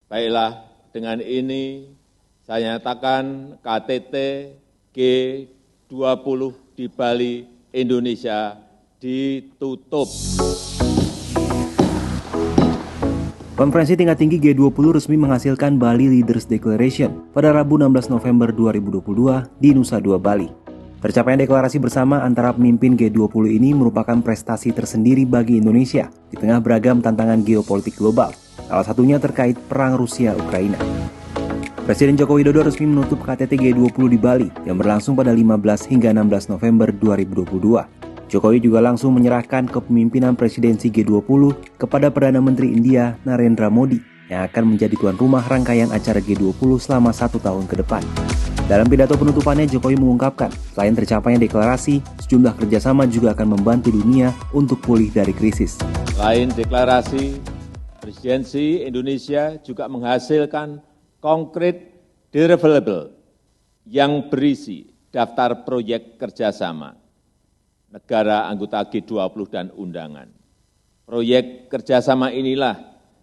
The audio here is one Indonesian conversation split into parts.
Baiklah, dengan ini saya nyatakan KTT G20 di Bali, Indonesia ditutup. Konferensi tingkat tinggi G20 resmi menghasilkan Bali Leaders Declaration pada Rabu 16 November 2022 di Nusa Dua, Bali. Tercapainya deklarasi bersama antara pemimpin G20 ini merupakan prestasi tersendiri bagi Indonesia di tengah beragam tantangan geopolitik global, salah satunya terkait perang Rusia-Ukraina. Presiden Joko Widodo resmi menutup KTT G20 di Bali yang berlangsung pada 15 hingga 16 November 2022. Jokowi juga langsung menyerahkan kepemimpinan presidensi G20 kepada Perdana Menteri India Narendra Modi yang akan menjadi tuan rumah rangkaian acara G20 selama 1 tahun ke depan. Dalam pidato penutupannya, Jokowi mengungkapkan, selain tercapainya deklarasi, sejumlah kerjasama juga akan membantu dunia untuk pulih dari krisis. Selain deklarasi, presidensi Indonesia juga menghasilkan konkret deliverable yang berisi daftar proyek kerjasama negara anggota G20 dan undangan. Proyek kerjasama inilah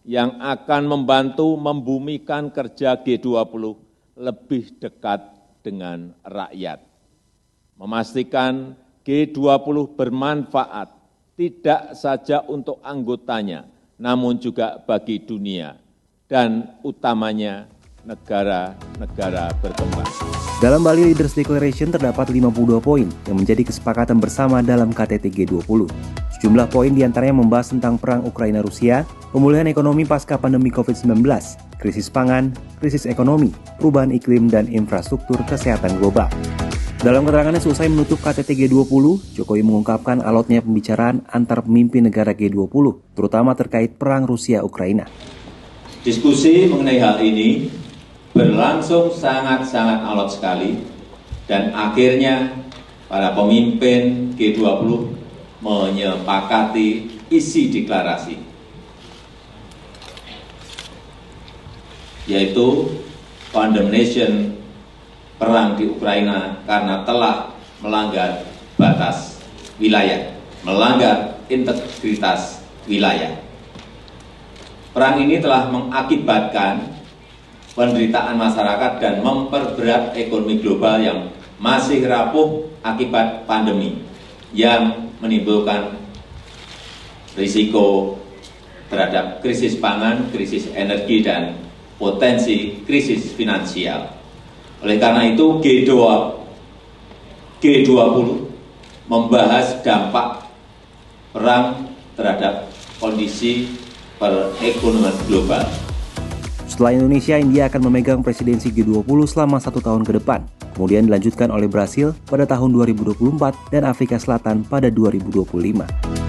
yang akan membantu membumikan kerja G20 lebih dekat dengan rakyat. Memastikan G20 bermanfaat tidak saja untuk anggotanya, namun juga bagi dunia dan utamanya negara-negara berkembang. Dalam Bali Leaders Declaration terdapat 52 poin yang menjadi kesepakatan bersama dalam KTT G20. Sejumlah poin diantaranya membahas tentang perang Ukraina-Rusia, pemulihan ekonomi pasca pandemi COVID-19, krisis pangan, krisis ekonomi, perubahan iklim, dan infrastruktur kesehatan global. Dalam keterangannya selesai menutup KTT G20, Jokowi mengungkapkan alotnya pembicaraan antar pemimpin negara G20, terutama terkait perang Rusia-Ukraina. Diskusi mengenai hal ini berlangsung sangat-sangat alot sekali dan akhirnya para pemimpin G20 menyepakati isi deklarasi, yaitu condemnation perang di Ukraina karena telah melanggar batas wilayah, melanggar integritas wilayah. Perang ini telah mengakibatkan penderitaan masyarakat dan memperberat ekonomi global yang masih rapuh akibat pandemi yang menimbulkan risiko terhadap krisis pangan, krisis energi, dan potensi krisis finansial. Oleh karena itu G20 membahas dampak perang terhadap kondisi perekonomian global. Setelah Indonesia, India akan memegang presidensi G20 selama 1 tahun ke depan. Kemudian dilanjutkan oleh Brasil pada tahun 2024 dan Afrika Selatan pada 2025.